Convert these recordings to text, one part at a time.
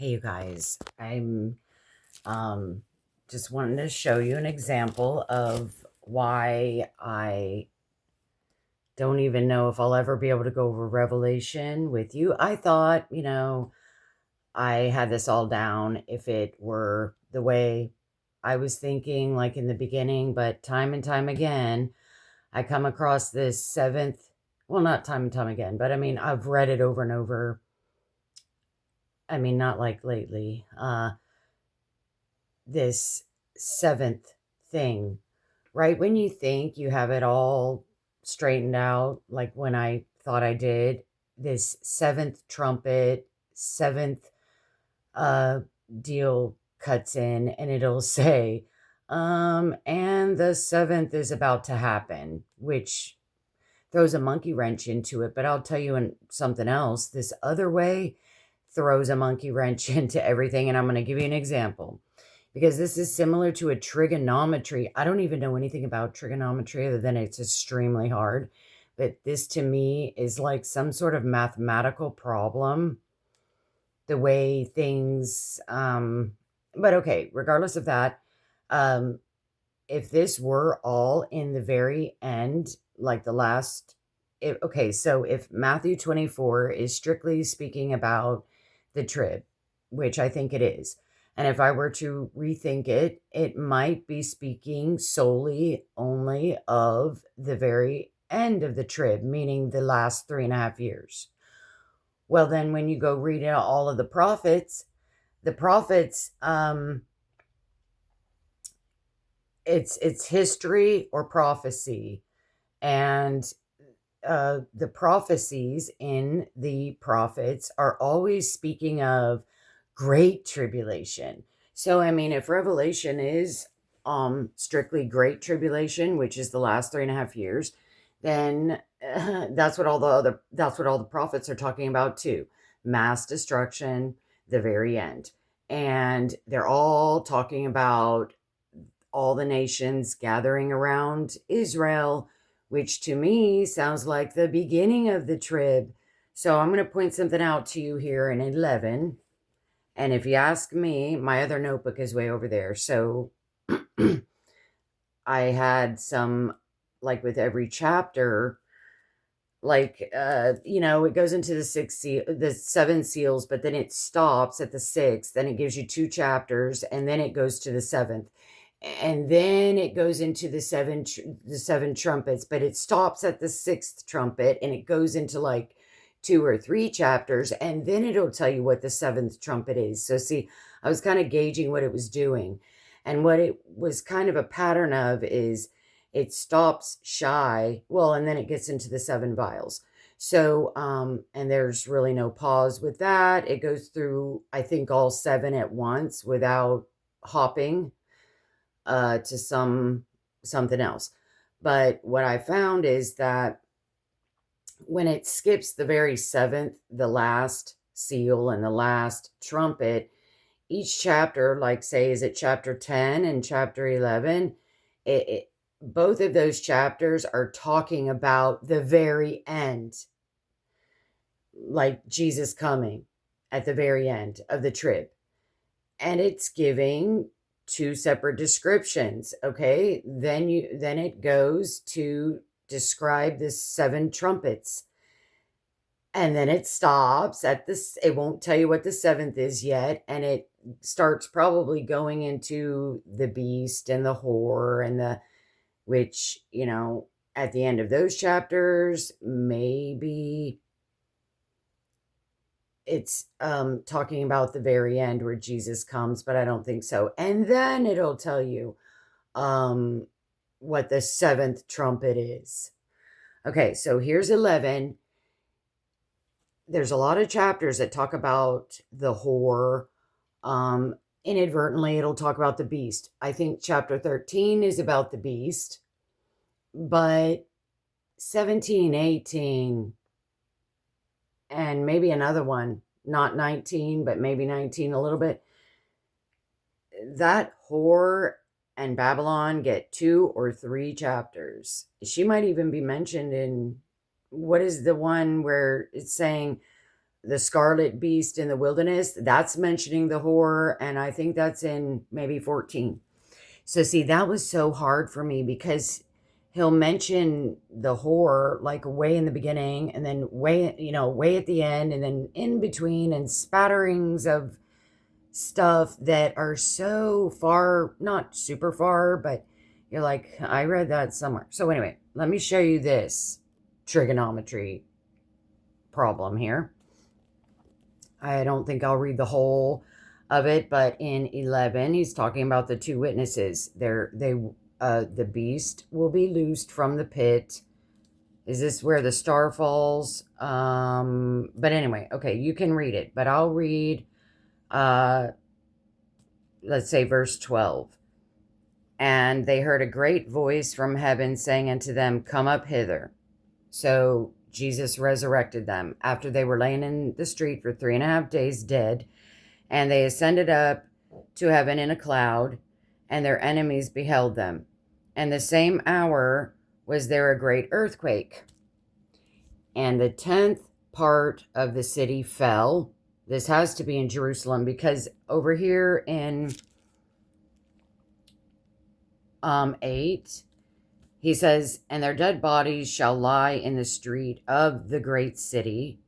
Hey, you guys, I'm just wanting to show you an example of why I don't even know if I'll ever be able to go over Revelation with you. I thought, I had this all down if it were the way I was thinking, like in the beginning, but time and time again, I come across this seventh, well, not time and time again, but I mean, I've read it over and over. I mean, not like lately. This seventh thing, right when you think you have it all straightened out, like when I thought I did, this seventh trumpet, seventh uh, deal cuts in and it'll say, and the seventh is about to happen, which throws a monkey wrench into it. But I'll tell you something else. This other way throws a monkey wrench into everything. And I'm going to give you an example because this is similar to a trigonometry. I don't even know anything about trigonometry other than it's extremely hard. But this to me is like some sort of mathematical problem, the way things, but okay, regardless of that, um, if this were all in the very end, like the last, okay, so if Matthew 24 is strictly speaking about the trib, which I think it is, and if I were to rethink it, it might be speaking solely only of the very end of the trib, meaning the last 3.5 years. Well, then when you go read all of the prophets, it's history or prophecy, and the prophecies in the prophets are always speaking of great tribulation. So I mean, if Revelation is strictly great tribulation, which is the last 3.5 years, then that's what all the prophets are talking about too. Mass destruction, the very end. And they're all talking about all the nations gathering around Israel, which to me sounds like the beginning of the trib. So I'm going to point something out to you here in 11. And if you ask me, my other notebook is way over there. So I had some, like with every chapter, like it goes into the seven seals, but then it stops at the sixth, then it gives you two chapters, and then it goes to the seventh, and then it goes into the seven trumpets, but it stops at the sixth trumpet and it goes into like two or three chapters, and then it'll tell you what the seventh trumpet is. So see, I was kind of gauging what it was doing, and what it was kind of a pattern of is it stops shy, well, and then it gets into the seven vials. So and there's really no pause with that. It goes through, I think, all seven at once without hopping to something else. But what I found is that when it skips the very seventh, the last seal and the last trumpet, each chapter, like say, is it chapter 10 and chapter 11? Both of those chapters are talking about the very end, like Jesus coming at the very end of the trib. And it's giving two separate descriptions. Okay, then it goes to describe the seven trumpets, and then it stops at this. It won't tell you what the seventh is yet, and it starts probably going into the beast and the whore and the, which, at the end of those chapters, maybe it's talking about the very end where Jesus comes, but I don't think so. And then it'll tell you um what the seventh trumpet is. Okay, so here's 11. There's a lot of chapters that talk about the whore. Um Inadvertently it'll talk about the beast. I think chapter 13 is about the beast, but 17, 18, and maybe another one, not 19, but maybe 19 a little bit, that whore and Babylon get 2 or 3 chapters. She might even be mentioned in, what is the one where it's saying the scarlet beast in the wilderness, that's mentioning the whore, and I think that's in maybe 14. So see, that was so hard for me because he'll mention the whore like way in the beginning and then way at the end and then in between and spatterings of stuff that are so far, not super far, but you're like, I read that somewhere. So anyway, let me show you this trigonometry problem here. I don't think I'll read the whole of it, but in 11, he's talking about the two witnesses. The beast will be loosed from the pit. Is this where the star falls? But anyway, okay, you can read it, but I'll read, let's say verse 12. And they heard a great voice from heaven saying unto them, come up hither. So Jesus resurrected them after they were laying in the street for 3.5 days dead. And they ascended up to heaven in a cloud, and their enemies beheld them. And the same hour was there a great earthquake. And the 10th part of the city fell. This has to be in Jerusalem because over here in 8, he says, and their dead bodies shall lie in the street of the great city.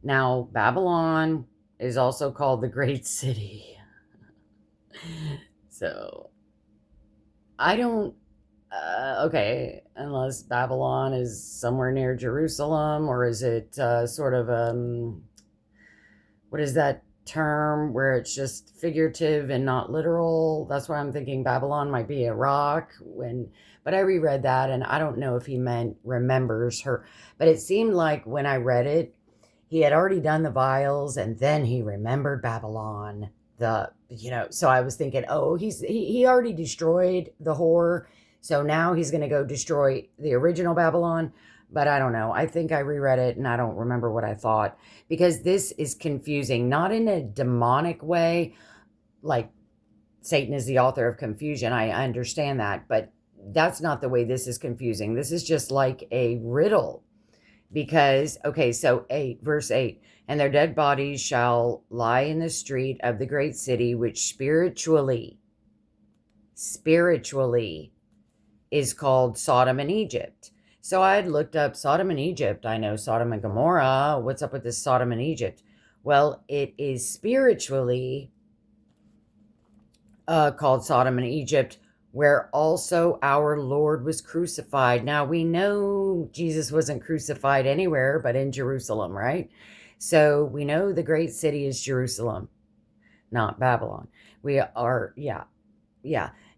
Now, Babylon is also called the great city. So, I don't, okay, unless Babylon is somewhere near Jerusalem, or is it sort of, what is that term where it's just figurative and not literal? That's why I'm thinking Babylon might be a rock but I reread that and I don't know if he meant remembers her, but it seemed like when I read it, he had already done the vials and then he remembered Babylon. So I was thinking, oh, he already destroyed the whore, so now he's going to go destroy the original Babylon. But I don't know. I think I reread it and I don't remember what I thought because this is confusing, not in a demonic way, like Satan is the author of confusion. I understand that, but that's not the way this is confusing. This is just like a riddle because, okay, so verse 8, and their dead bodies shall lie in the street of the great city, which spiritually is called Sodom and Egypt. So I had looked up Sodom and Egypt. I know Sodom and Gomorrah. What's up with this Sodom and Egypt? Well, it is spiritually called Sodom and Egypt, where also our Lord was crucified. Now, we know Jesus wasn't crucified anywhere but in Jerusalem, right? So we know the great city is Jerusalem, not Babylon. Yeah.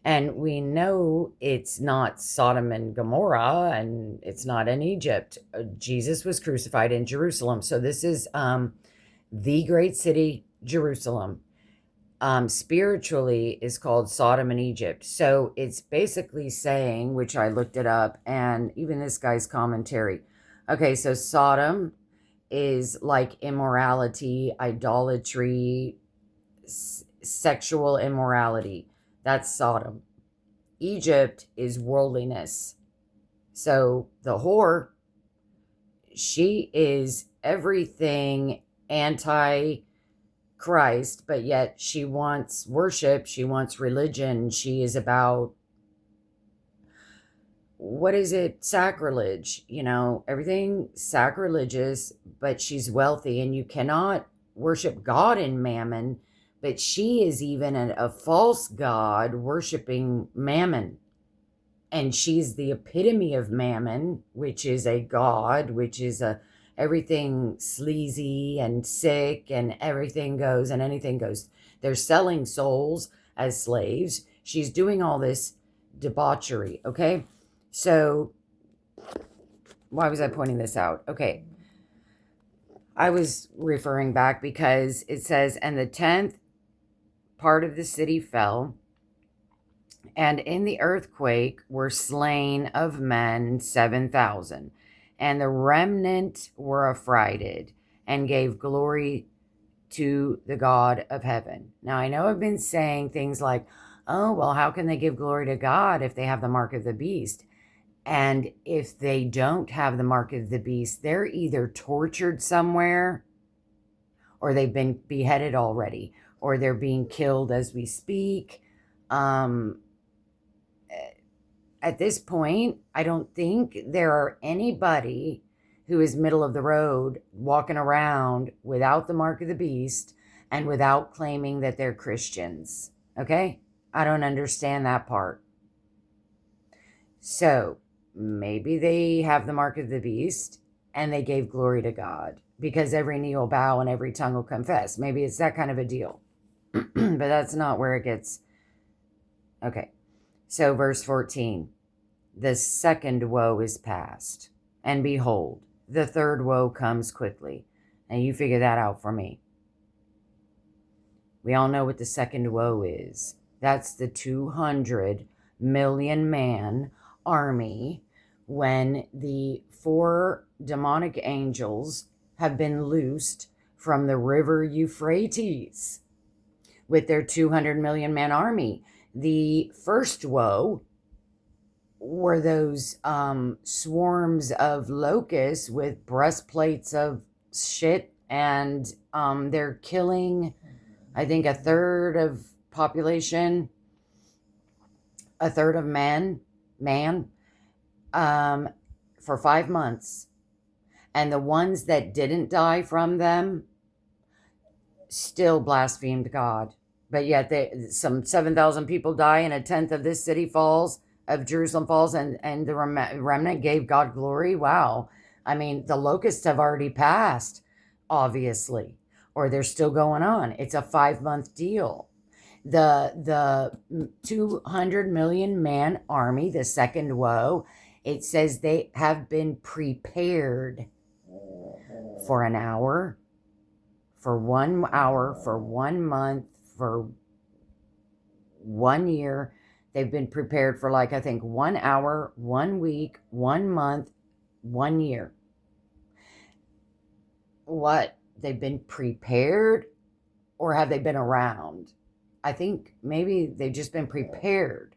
And we know it's not Sodom and Gomorrah, and it's not in Egypt. Jesus was crucified in Jerusalem. So this is the great city, Jerusalem. Spiritually is called Sodom and Egypt. So it's basically saying, which I looked it up, and even this guy's commentary. Okay, so Sodom is like immorality, idolatry, sexual immorality. That's Sodom. Egypt is worldliness. So the whore, she is everything anti-Christ, but yet she wants worship, she wants religion, she is about, what is it? Sacrilege, everything sacrilegious, but she's wealthy, and you cannot worship God in mammon. But she is even a false god worshiping mammon. And she's the epitome of mammon, which is a god, which is everything sleazy and sick, and everything goes and anything goes. They're selling souls as slaves. She's doing all this debauchery, okay? So why was I pointing this out? Okay. I was referring back because it says, and the 10th part of the city fell, and in the earthquake were slain of men 7,000, and the remnant were affrighted and gave glory to the God of heaven. Now, I know I've been saying things like, oh, well, how can they give glory to God if they have the mark of the beast? And if they don't have the mark of the beast, they're either tortured somewhere or they've been beheaded already, or they're being killed as we speak. Um, at this point, I don't think there are anybody who is middle of the road walking around without the mark of the beast and without claiming that they're Christians. Okay? I don't understand that part. So maybe they have the mark of the beast and they gave glory to God because every knee will bow and every tongue will confess. Maybe it's that kind of a deal. But that's not where it gets. Okay. So verse 14. The second woe is past, and behold, the third woe comes quickly. And you figure that out for me. We all know what the second woe is. That's the 200 million man army when the 4 demonic angels have been loosed from the river Euphrates with their 200 million man army. The first woe were those swarms of locusts with breastplates of shit, and they're killing, I think, a third of population, a third of man, for 5 months. And the ones that didn't die from them still blasphemed God. But yet some 7,000 people die and a tenth of this city falls, of Jerusalem falls, and the remnant gave God glory. Wow. I mean, the locusts have already passed, obviously, or they're still going on. It's a 5-month deal. The 200 million man army, the second woe, it says they have been prepared for an hour, for 1 hour, for 1 month, for 1 year. They've been prepared for, like, I think 1 hour, 1 week, 1 month, 1 year. What? They've been prepared, or have they been around? I think maybe they've just been prepared.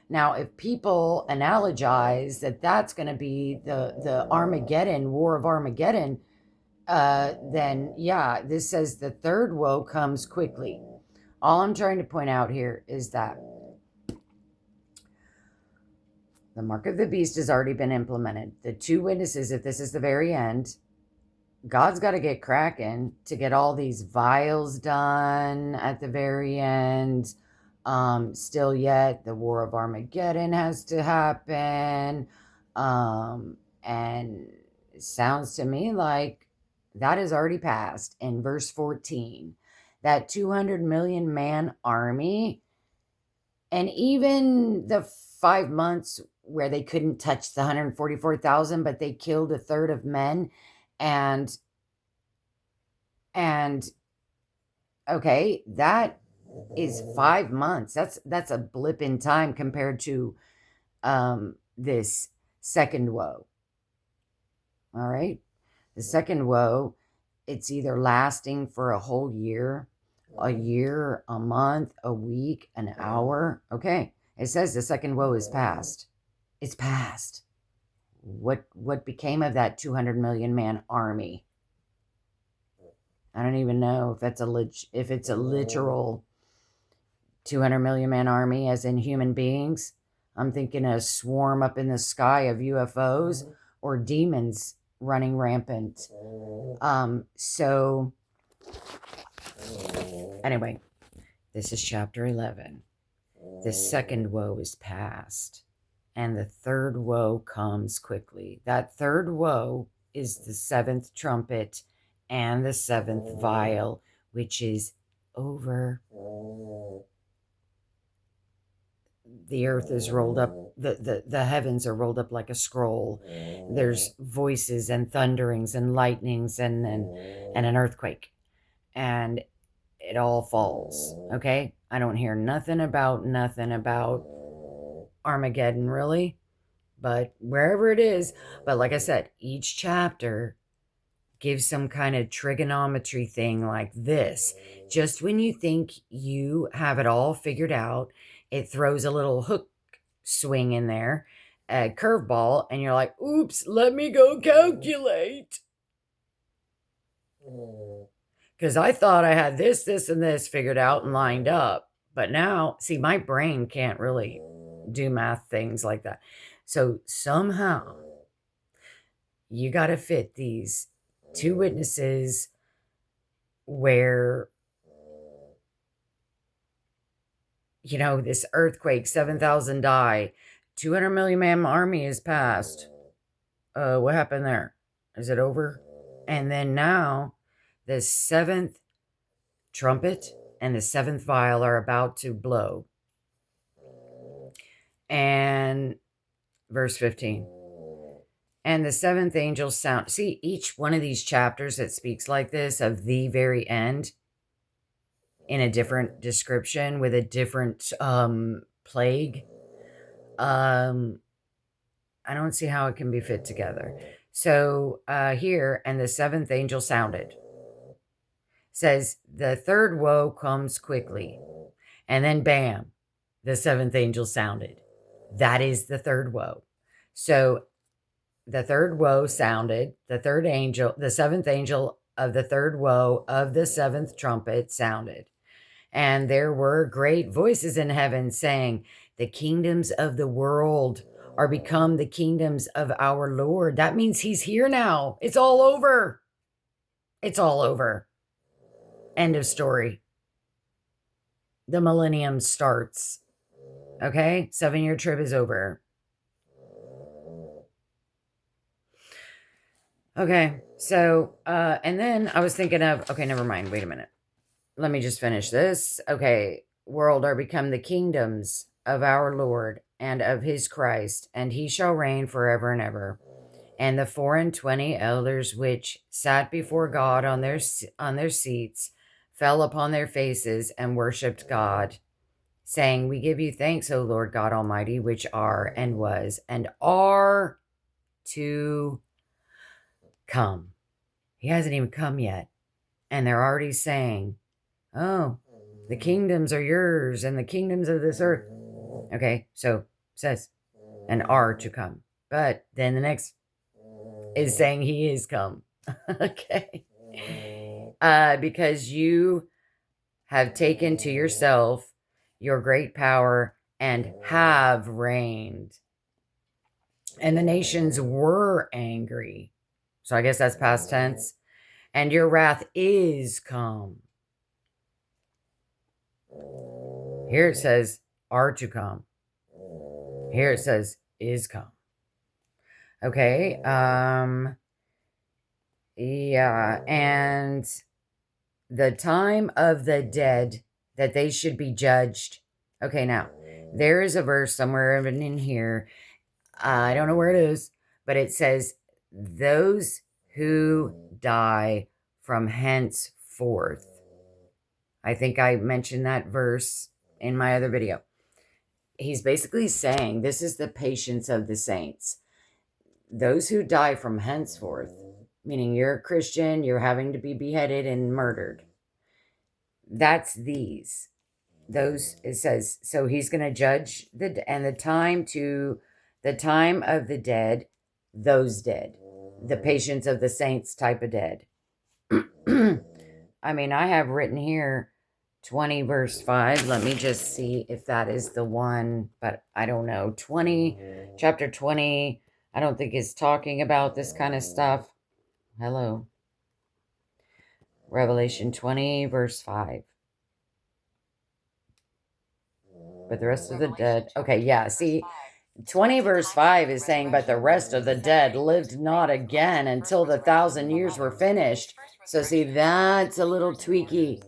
Now, if people analogize that that's going to be the Armageddon, War of Armageddon, then yeah, this says the third woe comes quickly. All I'm trying to point out here is that the mark of the beast has already been implemented. The 2 witnesses, if this is the very end, God's got to get cracking to get all these vials done at the very end. Still yet, the War of Armageddon has to happen. And it sounds to me like that has already passed in verse 14. That 200 million man army, and even the 5 months where they couldn't touch the 144,000, but they killed a third of men. And okay, that is 5 months. That's a blip in time compared to this second woe. All right. The second woe, it's either lasting for a whole year, a month, a week, an hour. Okay. It says the second woe is past. It's past. What became of that 200 million man army? I don't even know if that's if it's a literal 200 million man army, as in human beings. I'm thinking a swarm up in the sky of UFOs or demons running rampant. So anyway, this is chapter 11. The second woe is past, and the third woe comes quickly. That third woe is the 7th trumpet and the 7th vial, which is over. The earth is rolled up, the heavens are rolled up like a scroll. There's voices and thunderings and lightnings and an earthquake. And it all falls, okay? I don't hear nothing about Armageddon, really. But wherever it is, but like I said, each chapter gives some kind of trigonometry thing like this. Just when you think you have it all figured out, it throws a little hook swing in there, a curveball, and you're like, oops, let me go calculate. Because I thought I had this, this, and this figured out and lined up. But now, see, my brain can't really do math things like that. So somehow you got to fit these two witnesses where, this earthquake, 7,000 die, 200 million man army is passed. What happened there? Is it over? And then now the seventh trumpet and the seventh vial are about to blow. And verse 15. And the seventh angel sound. See, each one of these chapters that speaks like this of the very end in a different description with a different plague. I don't see how it can be fit together. So here, and the seventh angel sounded. Says the third woe comes quickly. And then bam, the seventh angel sounded. That is the third woe. So the third woe sounded, the seventh angel of the third woe of the seventh trumpet sounded. And there were great voices in heaven saying, the kingdoms of the world are become the kingdoms of our Lord. That means he's here now. It's all over. It's all over. End of story. The millennium starts. Okay? 7-year trib is over. Okay, so, and then I was thinking of, okay, never mind. Wait a minute. Let me just finish this. Okay, world are become the kingdoms of our Lord and of his Christ, and he shall reign forever and ever. And the 24 elders which sat before God on their seats fell upon their faces and worshipped God, saying, we give you thanks, O Lord God Almighty, which are and was and are to come. He hasn't even come yet. And they're already saying, oh, the kingdoms are yours and the kingdoms of this earth. Okay, so it says, and are to come. But then the next is saying he is come. Okay. Because you have taken to yourself your great power and have reigned. And the nations were angry. So I guess that's past tense. And your wrath is come. Here it says, are to come. Here it says, is come. Okay. Yeah. And the time of the dead that they should be judged. Okay, now, there is a verse somewhere in here. I don't know where it is, but it says, those who die from henceforth. I think I mentioned that verse in my other video. He's basically saying this is the patience of the saints. Those who die from henceforth, meaning you're a Christian, you're having to be beheaded and murdered. That's these. Those, it says, so he's going to judge the time of the dead, those dead, the patience of the saints type of dead. I mean, I have written here 20 verse 5. Let me just see if that is the one, but I don't know. Chapter 20, I don't think is talking about this kind of stuff. Hello. Revelation 20 verse 5. But the rest of the dead. Okay, yeah, see, 20 verse 5 is saying, but the rest of the dead lived not again until the 1,000 years were finished. So see, that's a little tweaky.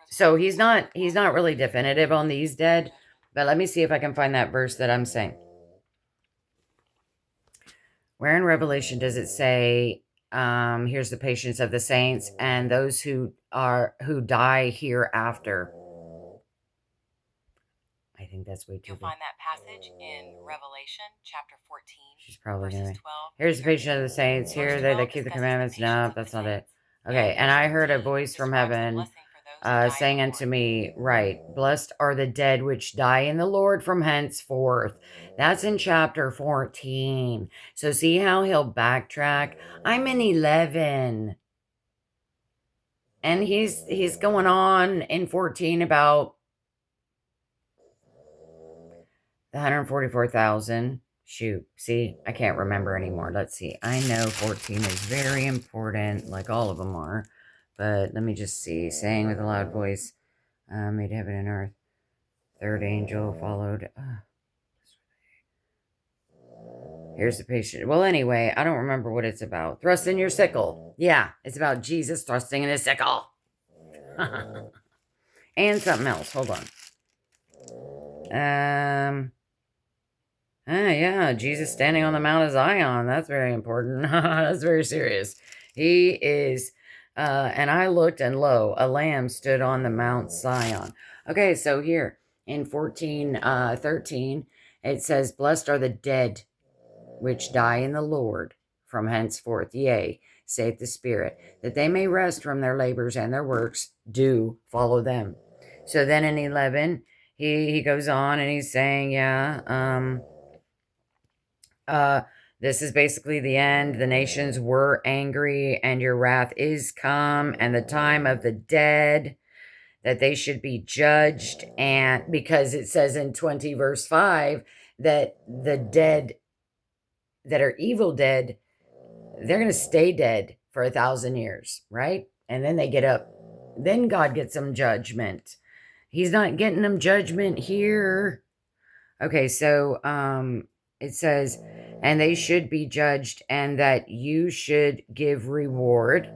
So he's not really definitive on these dead, but let me see if I can find that verse that I'm saying. Where in Revelation does it say, here's the patience of the saints and those who die hereafter? I think that's way too You'll find that passage in Revelation chapter 14. She's probably going to. Here's the patience of the saints. Here they keep the commandments. No, that's not it. Okay, and I heard a voice from heaven saying unto me, right, blessed are the dead which die in the Lord from henceforth. That's in chapter 14. So see how he'll backtrack? I'm in 11. And he's going on in 14 about the 144,000. Shoot, see, I can't remember anymore. Let's see. I know 14 is very important, like all of them are. But let me just see. Saying with a loud voice, made heaven and earth. Third angel followed. Here's the patient. Well, anyway, I don't remember what it's about. Thrust in your sickle. Yeah, it's about Jesus thrusting in his sickle. And something else. Hold on. Yeah, Jesus standing on the Mount of Zion. That's very important. That's very serious. He is, and I looked, and lo, a lamb stood on the Mount Zion. Okay, so here in 14:13, it says, Blessed are the dead which die in the Lord from henceforth. Yea, saith the Spirit, that they may rest from their labors, and their works do follow them. So then in 11, he goes on and he's saying, this is basically the end. The nations were angry, and your wrath is come, and the time of the dead, that they should be judged. And because it says in 20 verse 5 that the dead that are evil dead, they're going to stay dead for 1,000 years, right? And then they get up. Then God gets them judgment. He's not getting them judgment here. Okay, so it says, and they should be judged, and that you should give reward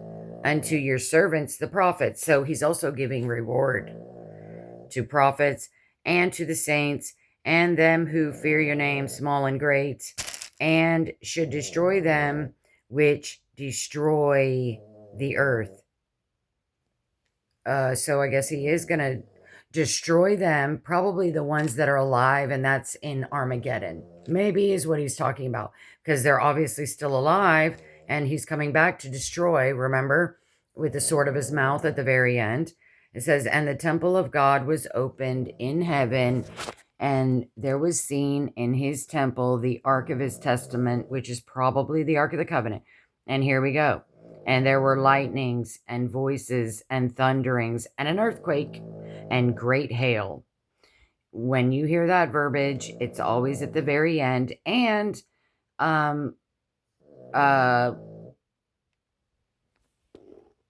unto your servants, the prophets. So he's also giving reward to prophets and to the saints and them who fear your name, small and great, and should destroy them which destroy the earth. So I guess he is going to destroy them, probably the ones that are alive, and that's in Armageddon. Maybe is what he's talking about, because they're obviously still alive, and he's coming back to destroy, remember, with the sword of his mouth at the very end. It says, and the temple of God was opened in heaven, and there was seen in his temple the ark of his testament, which is probably the ark of the covenant. And here we go. And there were lightnings and voices and thunderings and an earthquake and great hail. When you hear that verbiage, it's always at the very end. And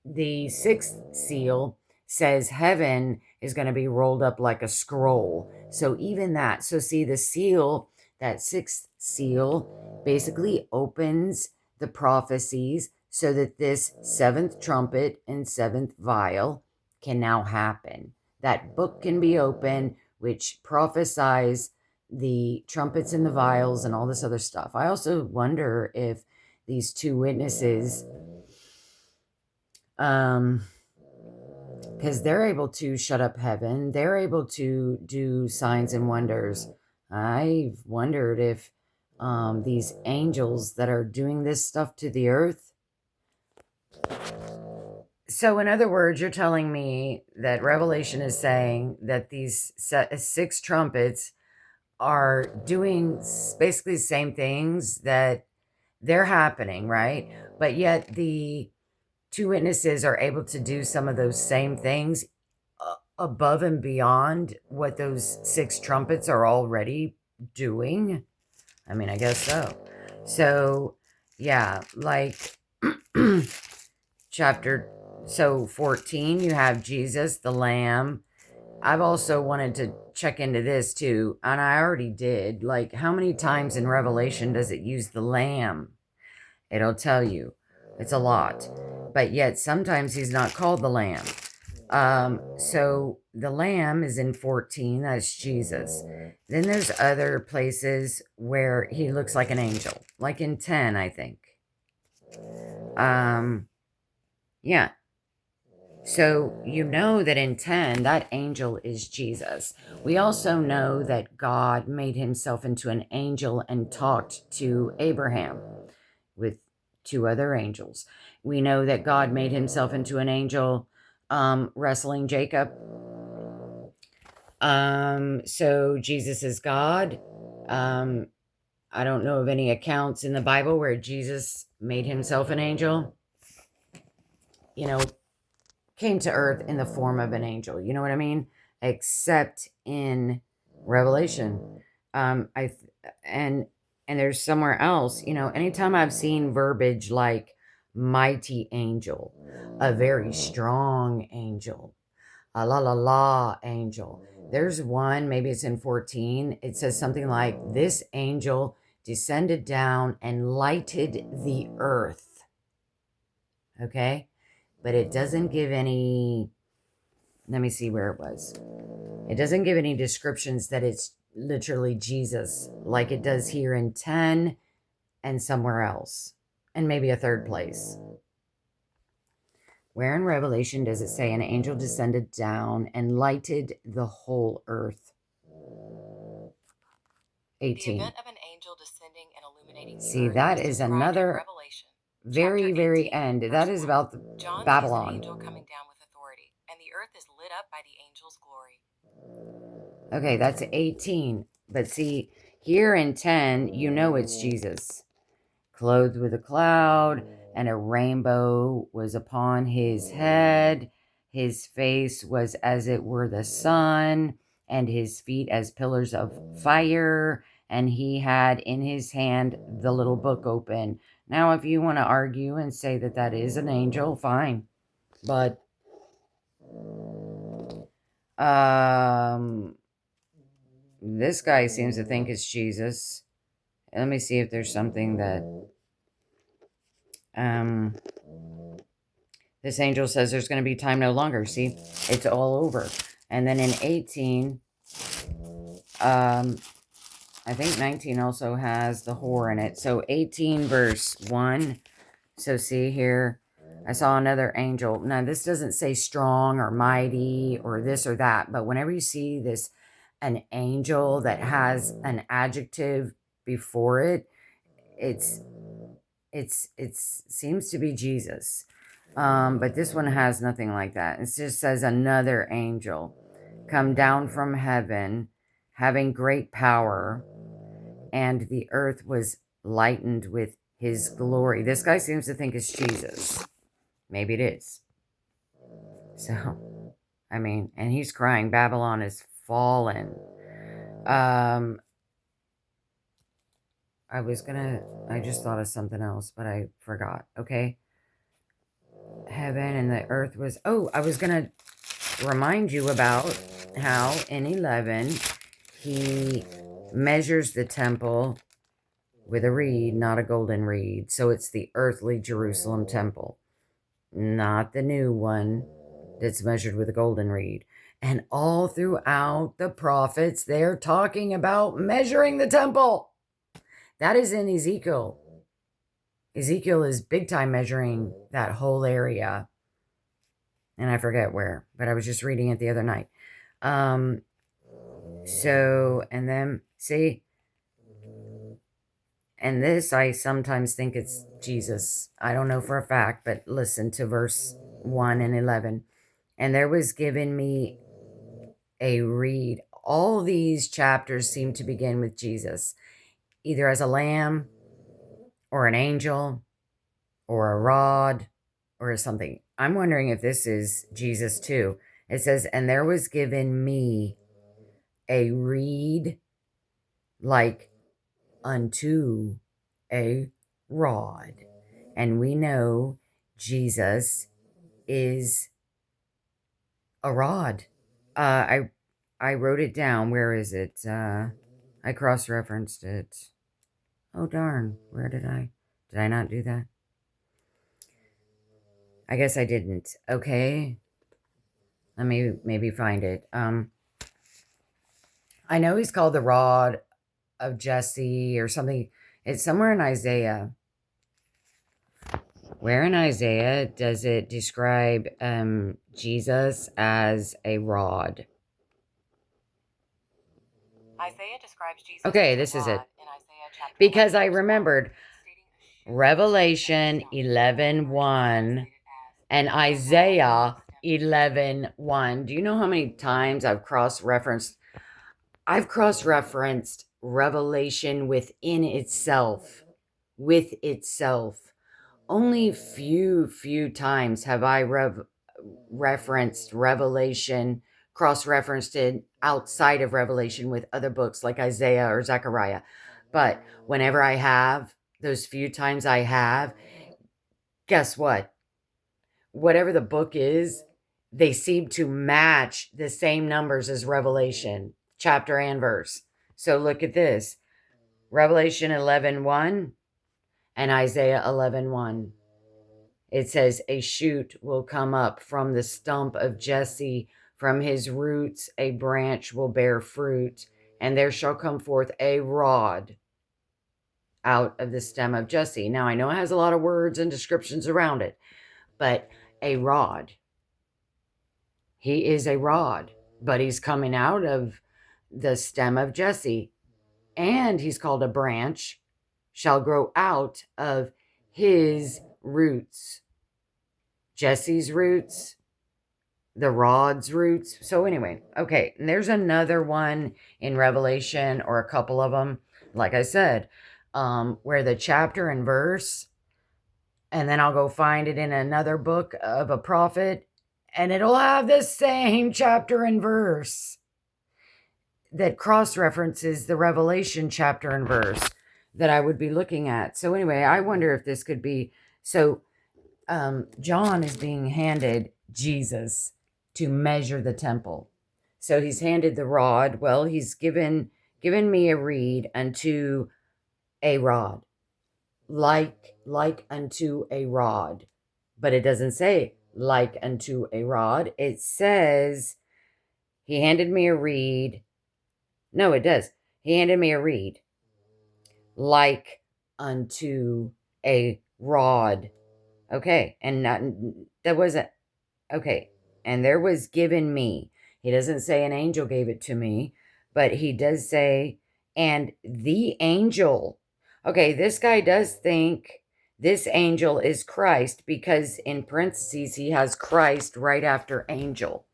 the sixth seal says heaven is going to be rolled up like a scroll. So even that. So see, the seal, that sixth seal, basically opens the prophecies so that this seventh trumpet and seventh vial can now happen. That book can be opened, which prophesies the trumpets and the vials and all this other stuff. I also wonder if these two witnesses, because they're able to shut up heaven, they're able to do signs and wonders. I've wondered if these angels that are doing this stuff to the earth. So in other words, you're telling me that Revelation is saying that these six trumpets are doing basically the same things, that they're happening, right? But yet the two witnesses are able to do some of those same things above and beyond what those six trumpets are already doing. I mean, I guess so. So, yeah, like chapter 14, you have Jesus, the Lamb. I've also wanted to check into this too, and I already did. Like, how many times in Revelation does it use the Lamb? It'll tell you. It's a lot. But yet sometimes he's not called the Lamb. So the Lamb is in 14. That's Jesus. Then there's other places where he looks like an angel. Like in 10, I think. Yeah. So you know that in 10, that angel is Jesus. We also know that God made himself into an angel and talked to Abraham with two other angels. We know that God made himself into an angel wrestling Jacob. So Jesus is God. I don't know of any accounts in the Bible where Jesus made himself an angel. You know, came to earth in the form of an angel. You know what I mean? Except in Revelation. And there's somewhere else, anytime I've seen verbiage like mighty angel, a very strong angel, a la la la angel. There's one, maybe it's in 14. It says something like, this angel descended down and lighted the earth. Okay? But it doesn't give any, let me see where it was. It doesn't give any descriptions that it's literally Jesus, like it does here in 10 and somewhere else, and maybe a third place. Where in Revelation does it say an angel descended down and lighted the whole earth? 18. The event of an angel descending and illuminating the See, earth that is is described in another Revelation, very, chapter very 18, end. verse That is 1. about John sees an Babylon. angel coming down with authority, and the earth is lit up by the angel's glory. Okay, that's 18. But see, here in 10, it's Jesus. Clothed with a cloud, and a rainbow was upon his head. His face was as it were the sun, and his feet as pillars of fire. And he had in his hand the little book open. Now, if you want to argue and say that that is an angel, fine. But this guy seems to think it's Jesus. Let me see if there's something that this angel says there's going to be time no longer. See, it's all over. And then in 18, I think 19 also has the whore in it. So 18 verse 1. So see here, I saw another angel. Now this doesn't say strong or mighty or this or that, but whenever you see this, an angel that has an adjective before it, it's seems to be Jesus. But this one has nothing like that. It just says another angel come down from heaven, having great power, and the earth was lightened with his glory. This guy seems to think it's Jesus. Maybe it is. So, I mean, and he's crying, Babylon is fallen. I just thought of something else, but I forgot. Okay. Heaven and the earth was, I was going to remind you about how in 11, he measures the temple with a reed, not a golden reed. So it's the earthly Jerusalem temple, not the new one that's measured with a golden reed. And all throughout the prophets, they're talking about measuring the temple. That is in Ezekiel. Ezekiel is big time measuring that whole area. And I forget where, but I was just reading it the other night. So, and then, see, and this, I sometimes think it's Jesus. I don't know for a fact, but listen to verse 1 and 11. And there was given me a reed. All these chapters seem to begin with Jesus, either as a lamb or an angel or a rod or something. I'm wondering if this is Jesus too. It says, and there was given me a reed like unto a rod. And we know Jesus is a rod. I wrote it down. Where is it? I cross-referenced it. Oh, darn. Where did I not do that? I guess I didn't. Okay. Let me maybe find it. I know he's called the rod of Jesse or something. It's somewhere in Isaiah. Where in Isaiah does it describe Jesus as a rod? Isaiah describes Jesus Okay, as a this is it. rod in Isaiah chapter Because 11, I verse 1, remembered stating a shoe Revelation that is 11:1 and Isaiah 11:1. Do you know how many times I've cross-referenced? I've cross-referenced Revelation within itself. With itself. Only few times have I referenced Revelation, cross-referenced it outside of Revelation with other books like Isaiah or Zechariah. But whenever I have, those few times I have, guess what? Whatever the book is, they seem to match the same numbers as Revelation, chapter and verse. So look at this. Revelation 11:1 and Isaiah 11:1. It says, a shoot will come up from the stump of Jesse, from his roots a branch will bear fruit, and there shall come forth a rod out of the stem of Jesse. Now, I know it has a lot of words and descriptions around it, but a rod. He is a rod, but he's coming out of the stem of Jesse, and he's called a branch, shall grow out of his roots. Jesse's roots, the rod's roots. So anyway, okay, and there's another one in Revelation, or a couple of them, like I said, where the chapter and verse, and then I'll go find it in another book of a prophet, and it'll have the same chapter and verse that cross-references the Revelation chapter and verse that I would be looking at. So anyway, I wonder if this could be, so John is being handed Jesus to measure the temple. So he's handed the rod. Well, he's given me a reed unto a rod, like unto a rod. But it doesn't say like unto a rod. It says he handed me a reed. No, it does. He handed me a reed like unto a rod. Okay, and that wasn't, okay, and there was given me. He doesn't say an angel gave it to me, but he does say, and the angel. Okay, this guy does think this angel is Christ, because in parentheses he has Christ right after angel.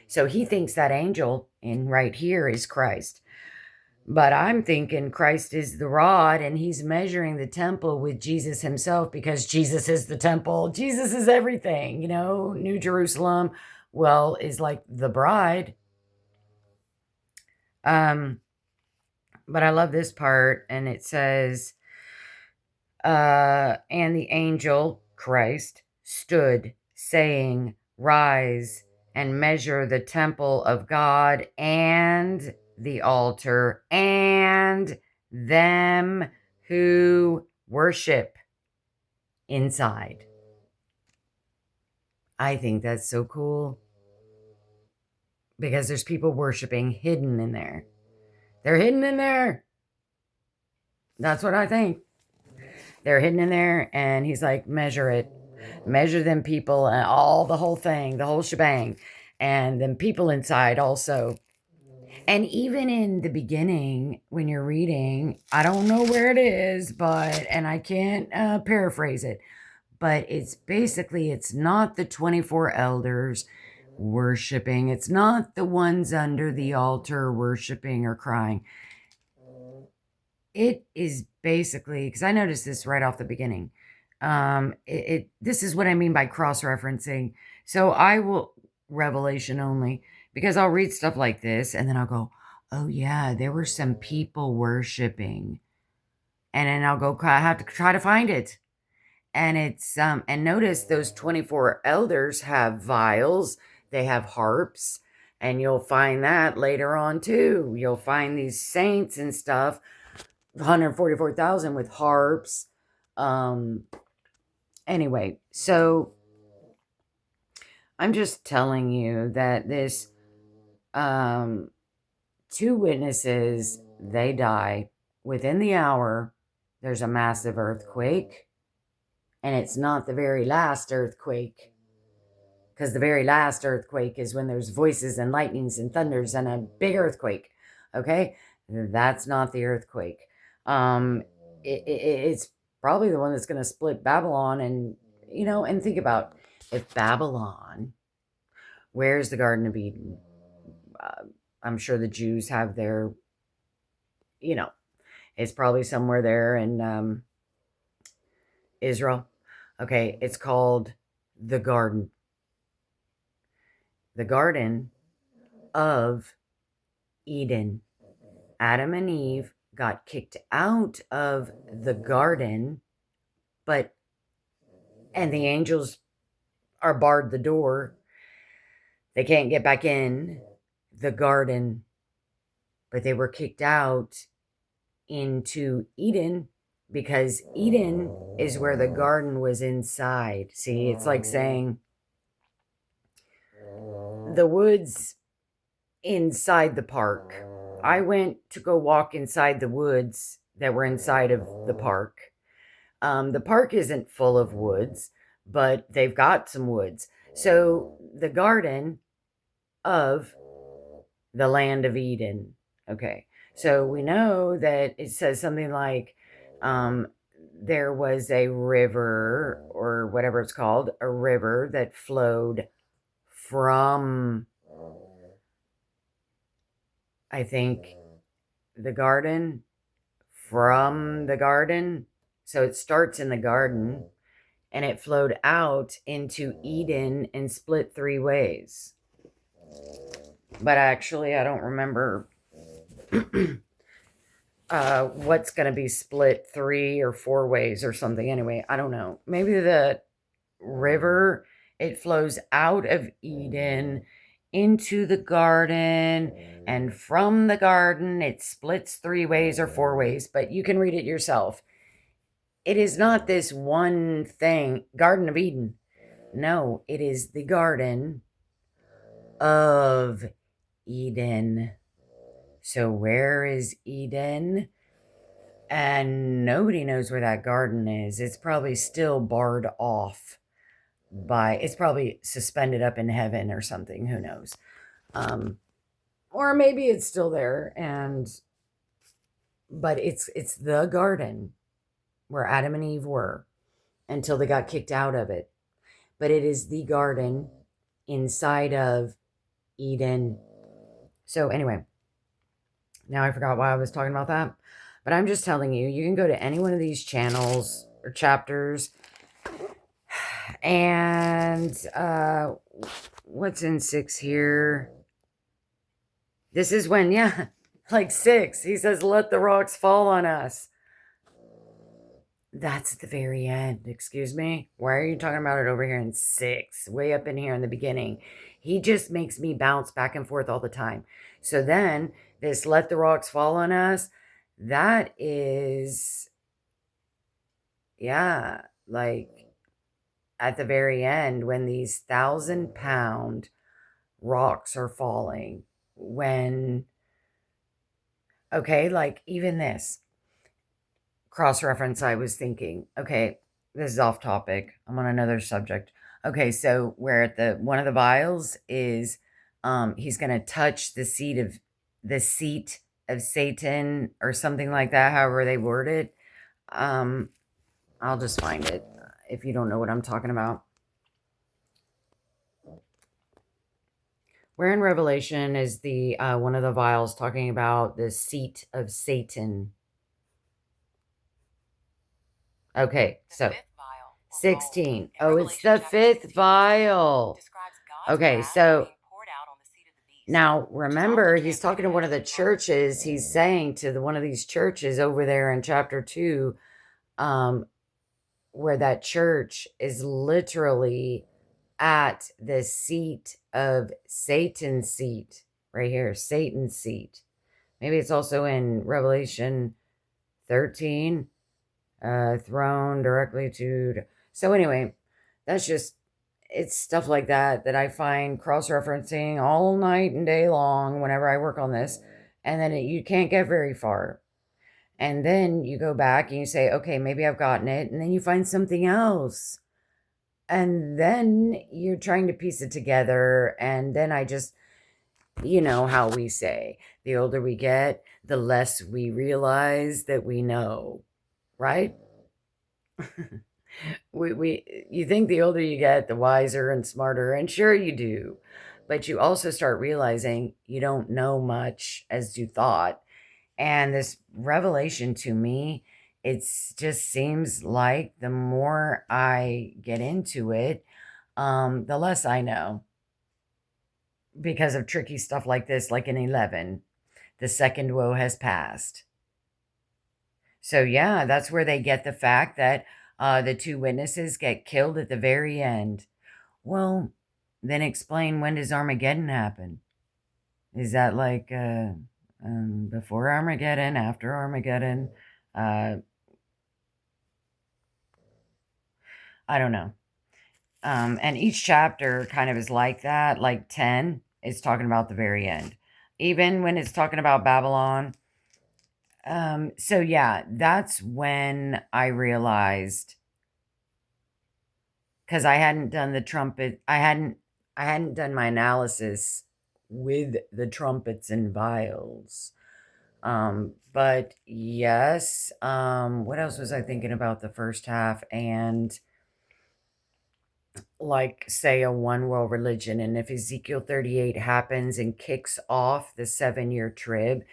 So he thinks that angel in right here is Christ. But I'm thinking Christ is the rod, and he's measuring the temple with Jesus himself, because Jesus is the temple. Jesus is everything, you know. New Jerusalem, well, is like the bride. But I love this part, and it says, and the angel, Christ, stood, saying, rise and measure the temple of God and the altar and them who worship inside. I think that's so cool, because there's people worshiping hidden in there. They're hidden in there. That's what I think. They're hidden in there, and he's like, measure it. Measure them people, and all the whole thing, the whole shebang, and then people inside also. And even in the beginning, when you're reading, I don't know where it is, but, and I can't paraphrase it, but it's basically, it's not the 24 elders worshiping. It's not the ones under the altar worshiping or crying. It is basically, because I noticed this right off the beginning. This is what I mean by cross-referencing. So I will, Revelation only, because I'll read stuff like this and then I'll go, oh yeah, there were some people worshiping. And then I'll go, I have to try to find it. And it's, and notice those 24 elders have vials, they have harps, and you'll find that later on too. You'll find these saints and stuff, 144,000 with harps. Anyway, so I'm just telling you that this, 2 witnesses, they die within the hour. There's a massive earthquake, and it's not the very last earthquake, because the very last earthquake is when there's voices and lightnings and thunders and a big earthquake. Okay, that's not the earthquake. It's probably the one that's going to split Babylon. And you know, and think about, if Babylon, where's the Garden of Eden? I'm sure the Jews have their, you know, it's probably somewhere there in Israel. Okay, it's called the Garden. the Garden of Eden. Adam and Eve got kicked out of the garden, and the angels are barred the door. They can't get back in the garden, but they were kicked out into Eden because Eden is where the garden was inside. See, it's like saying the woods inside the park. I went to go walk inside the woods that were inside of the park. The park isn't full of woods, but they've got some woods. So the garden of the land of Eden. Okay. So we know that it says something like there was a river or whatever it's called, a river that flowed from, I think, the garden, from the garden. So it starts in the garden and it flowed out into Eden and split 3 ways. But actually, I don't remember what's going to be split 3 or 4 ways or something. Anyway, I don't know. Maybe the river, it flows out of Eden into the garden, and from the garden, it splits 3 ways or 4 ways, but you can read it yourself. It is not this one thing, Garden of Eden. No, it is the Garden of Eden. So where is Eden? And nobody knows where that garden is. It's probably still barred off by, it's probably suspended up in heaven or something. Who knows? Or maybe it's still there, but it's the garden where Adam and Eve were until they got kicked out of it. But it is the garden inside of Eden. So anyway, now I forgot why I was talking about that. But I'm just telling you, you can go to any one of these channels or chapters. And what's in 6 here? This is when, yeah, like 6. He says, let the rocks fall on us. That's at the very end. Excuse me? Why are you talking about it over here in 6? Way up in here in the beginning. He just makes me bounce back and forth all the time. So then, this let the rocks fall on us, that is, yeah, like at the very end when these 1,000-pound rocks are falling. When, okay, like even this cross-reference, I was thinking, okay, this is off topic. I'm on another subject. Okay, so where at the one of the vials is he's gonna touch the seat of Satan or something like that, however they word it. I'll just find it if you don't know what I'm talking about. Where in Revelation is the one of the vials talking about the seat of Satan? Okay, so 16. Oh, it's the 5th vial. Okay, so now remember, he's talking to one of the churches. He's saying to one of these churches over there in chapter 2, where that church is literally at the seat of Satan's seat. Right here, Satan's seat. Maybe it's also in Revelation 13. Throne directly to. So anyway, that's just, it's stuff like that I find cross-referencing all night and day long whenever I work on this, and then you can't get very far. And then you go back and you say, okay, maybe I've gotten it, and then you find something else. And then you're trying to piece it together, and then I just, you know how we say, the older we get, the less we realize that we know, right? You think the older you get, the wiser and smarter, and sure you do, but you also start realizing you don't know much as you thought. And this revelation, to me, it just seems like the more I get into it, the less I know. because of tricky stuff like this, like in 11, the second woe has passed. So, yeah, that's where they get the fact that the two witnesses get killed at the very end. Well, then explain, when does Armageddon happen? Is that like before Armageddon, after Armageddon? Uh, I don't know. And each chapter kind of is like that. Like 10 is talking about the very end. Even when it's talking about Babylon. So yeah, that's when I realized, because I hadn't done the trumpet, I hadn't done my analysis with the trumpets and vials. But yes, what else was I thinking about the first half? And like, say, a one world religion, and if Ezekiel 38 happens and kicks off the 7 year trib,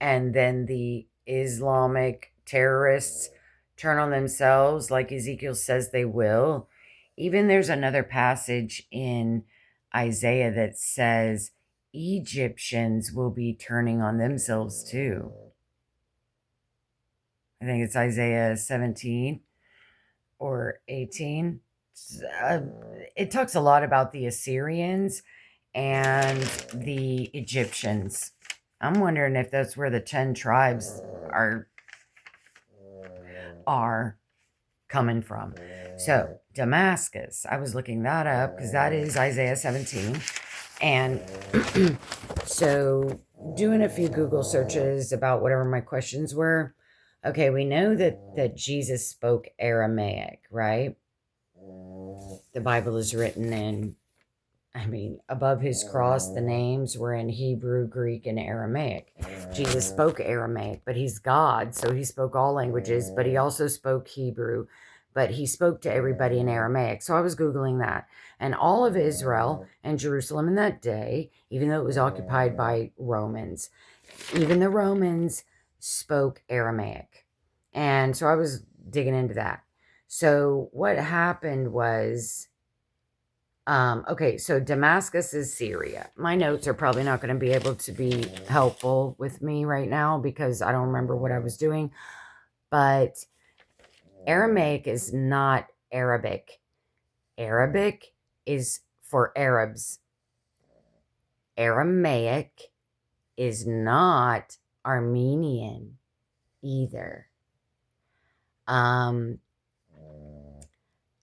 and then the Islamic terrorists turn on themselves like Ezekiel says they will. Even there's another passage in Isaiah that says Egyptians will be turning on themselves too. I think it's Isaiah 17 or 18. Uh, it talks a lot about the Assyrians and the Egyptians. I'm wondering if that's where the 10 tribes are coming from. So, Damascus, I was looking that up because that is Isaiah 17. And so, doing a few Google searches about whatever my questions were. Okay, we know that Jesus spoke Aramaic, right? The Bible is written in, above his cross, the names were in Hebrew, Greek, and Aramaic. Jesus spoke Aramaic, but he's God, so he spoke all languages, but he also spoke Hebrew, but he spoke to everybody in Aramaic. So I was Googling that. And all of Israel and Jerusalem in that day, even though it was occupied by Romans, even the Romans spoke Aramaic. And so I was digging into that. So what happened was, okay, so Damascus is Syria. My notes are probably not going to be able to be helpful with me right now because I don't remember what I was doing. But Aramaic is not Arabic. Arabic is for Arabs. Aramaic is not Armenian either.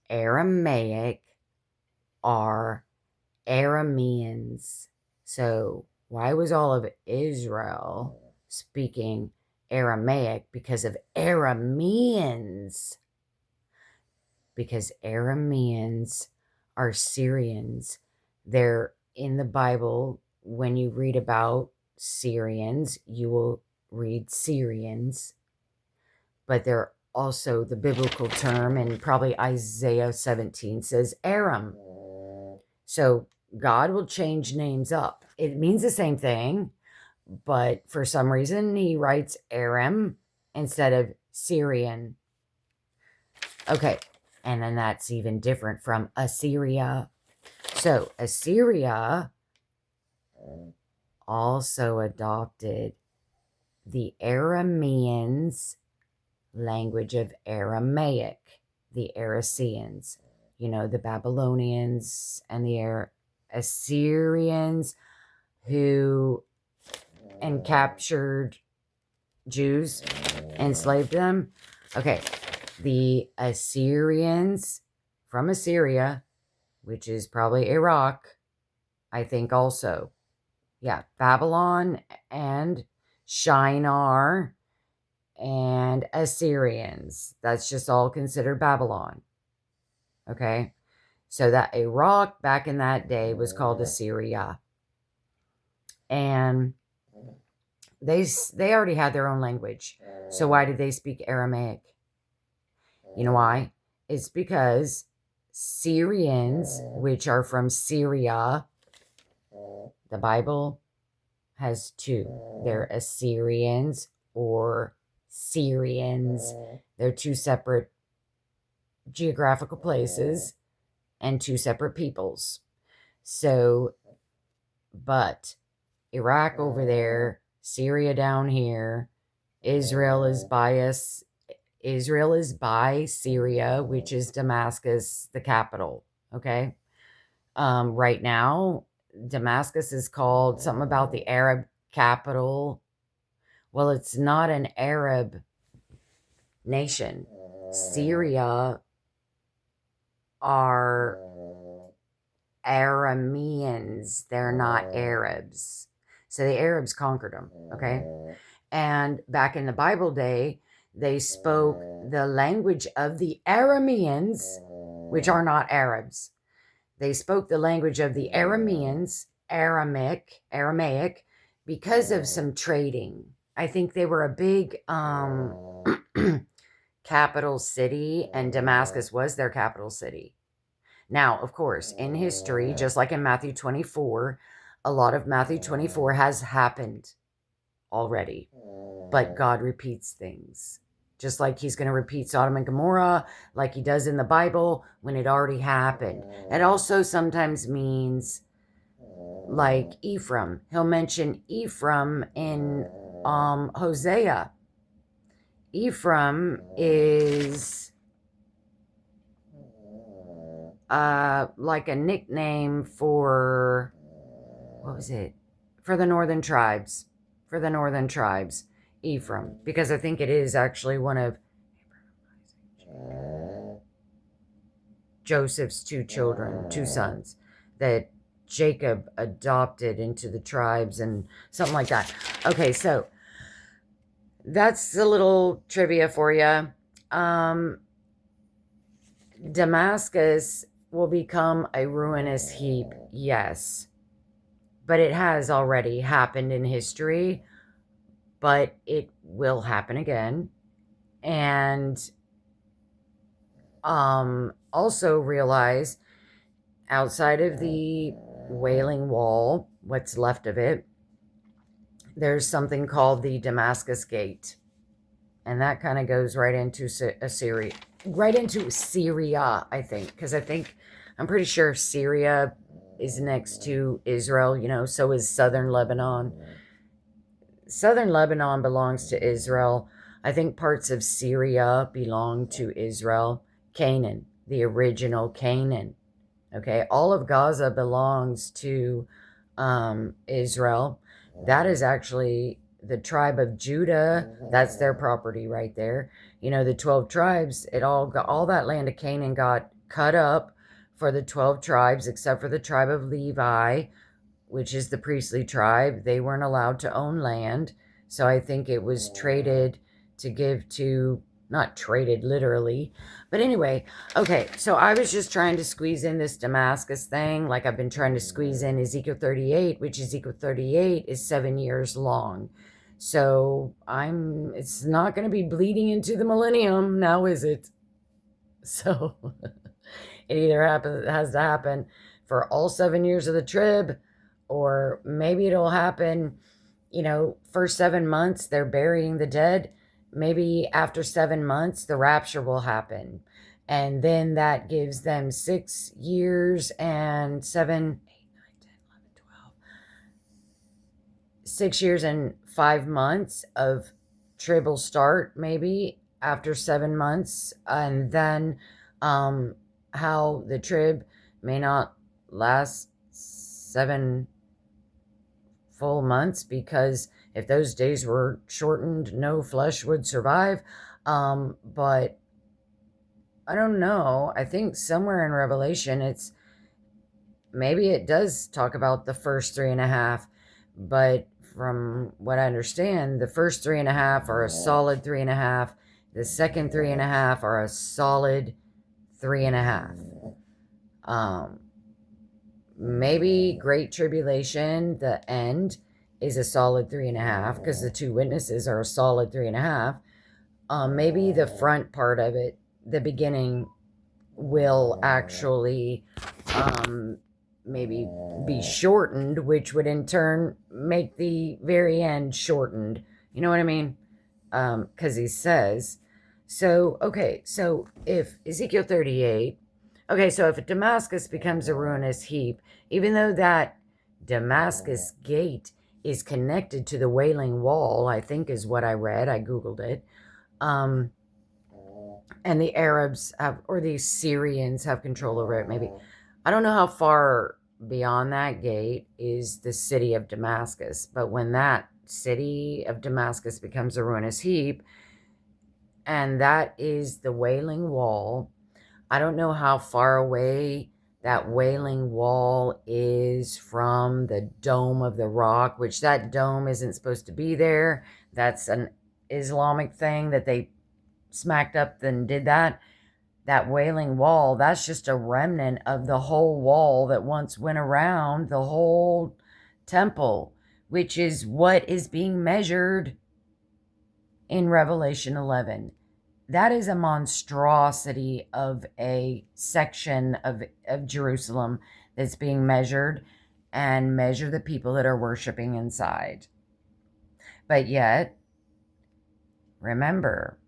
Aramaic are Arameans. So why was all of Israel speaking Aramaic? Because of Arameans. Because Arameans are Syrians. They're in the Bible. When you read about Syrians, you will read Syrians. But they're also the biblical term, and probably Isaiah 17 says Aram. So God will change names up. It means the same thing, but for some reason he writes Aram instead of Syrian. Okay, and then that's even different from Assyria. So Assyria also adopted the Arameans' language of Aramaic, the Araseans. You know, the Babylonians and the Assyrians who captured Jews, enslaved them. Okay, the Assyrians from Assyria, which is probably Iraq, I think also. Yeah, Babylon and Shinar and Assyrians. That's just all considered Babylon. Okay, so that Iraq back in that day was called Assyria, and they already had their own language. So why did they speak Aramaic? You know why? It's because Syrians, which are from Syria, the Bible has two. They're Assyrians or Syrians. They're two separate geographical places and two separate peoples. So But Iraq over there, Syria down here, Israel is by us. Israel is by Syria, which is Damascus, the capital. Okay. Right now, Damascus is called something about the Arab capital. Well, it's not an Arab nation. Syria are Arameans. They're not Arabs. So the Arabs conquered them. Okay. And back in the Bible day, they spoke the language of the Arameans, which are not Arabs. They spoke the language of the Arameans, Aramaic, because of some trading. I think they were a big capital city, and Damascus was their capital city. Now, of course, in history, just like in Matthew 24, a lot of Matthew 24 has happened already, but God repeats things. Just like he's going to repeat Sodom and Gomorrah, like he does in the Bible when it already happened. It also sometimes means like Ephraim. He'll mention Ephraim in Hosea. Ephraim is like a nickname for, what was it? For the northern tribes. For the northern tribes. Ephraim, because I think it is actually one of Joseph's two sons, that Jacob adopted into the tribes and something like that. Okay, so that's a little trivia for you. Damascus will become a ruinous heap, yes, but it has already happened in history. But it will happen again. And also realize outside of the Wailing Wall, what's left of it, there's something called the Damascus Gate. And that kind of goes right into Syria, I think. Because I'm pretty sure Syria is next to Israel, so is southern Lebanon. Southern Lebanon belongs to Israel. I think parts of Syria belong to Israel. Canaan, the original Canaan. Okay, all of Gaza belongs to Israel. That is actually the tribe of Judah. That's their property right there. The 12 tribes, all that land of Canaan got cut up for the 12 tribes, except for the tribe of Levi, which is the priestly tribe. They weren't allowed to own land. So I think it was traded to give to, not traded literally. But anyway, okay, so I was just trying to squeeze in this Damascus thing, like I've been trying to squeeze in Ezekiel 38, which Ezekiel 38 is 7 years long. So it's not going to be bleeding into the millennium now, is it? So it either has to happen for all 7 years of the trib, or maybe it'll happen, first 7 months, they're burying the dead. Maybe after 7 months, the rapture will happen. And then that gives them 6 years and 7, 8, 9, 10, 11, 12. 6 years and 5 months of trib will start maybe after 7 months. And then how the trib may not last 7 full months, because if those days were shortened, no flesh would survive. But I don't know. I think somewhere in Revelation, maybe it does talk about the first 3.5, but from what I understand, the first 3.5 are a solid 3.5. The second 3.5 are a solid 3.5. Maybe Great Tribulation, the end, is a solid 3.5, because the 2 witnesses are a solid 3.5. Maybe the front part of it, the beginning, will actually maybe be shortened, which would in turn make the very end shortened. You know what I mean? Because he says, so, okay, so if Ezekiel 38, okay, so if Damascus becomes a ruinous heap, even though that Damascus Gate is connected to the Wailing Wall, I think is what I read. I Googled it. And the Arabs have, or the Syrians have control over it, maybe. I don't know how far beyond that gate is the city of Damascus, but when that city of Damascus becomes a ruinous heap, and that is the Wailing Wall, I don't know how far away that Wailing Wall is from the Dome of the Rock, which that dome isn't supposed to be there. That's an Islamic thing that they smacked up and did that. That Wailing Wall, that's just a remnant of the whole wall that once went around the whole temple, which is what is being measured in Revelation 11. That is a monstrosity of a section of Jerusalem that's being measured, and measure the people that are worshiping inside. But yet, remember,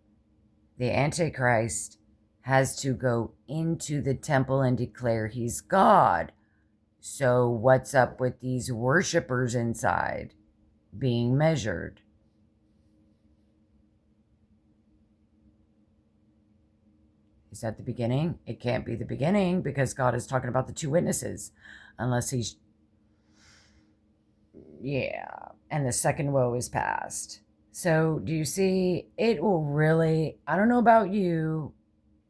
the Antichrist has to go into the temple and declare he's God. So what's up with these worshipers inside being measured? Is that the beginning? It can't be the beginning, because God is talking about the two witnesses. Unless he's... Yeah. And the second woe is past. So do you see? It will really... I don't know about you.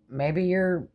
Maybe you're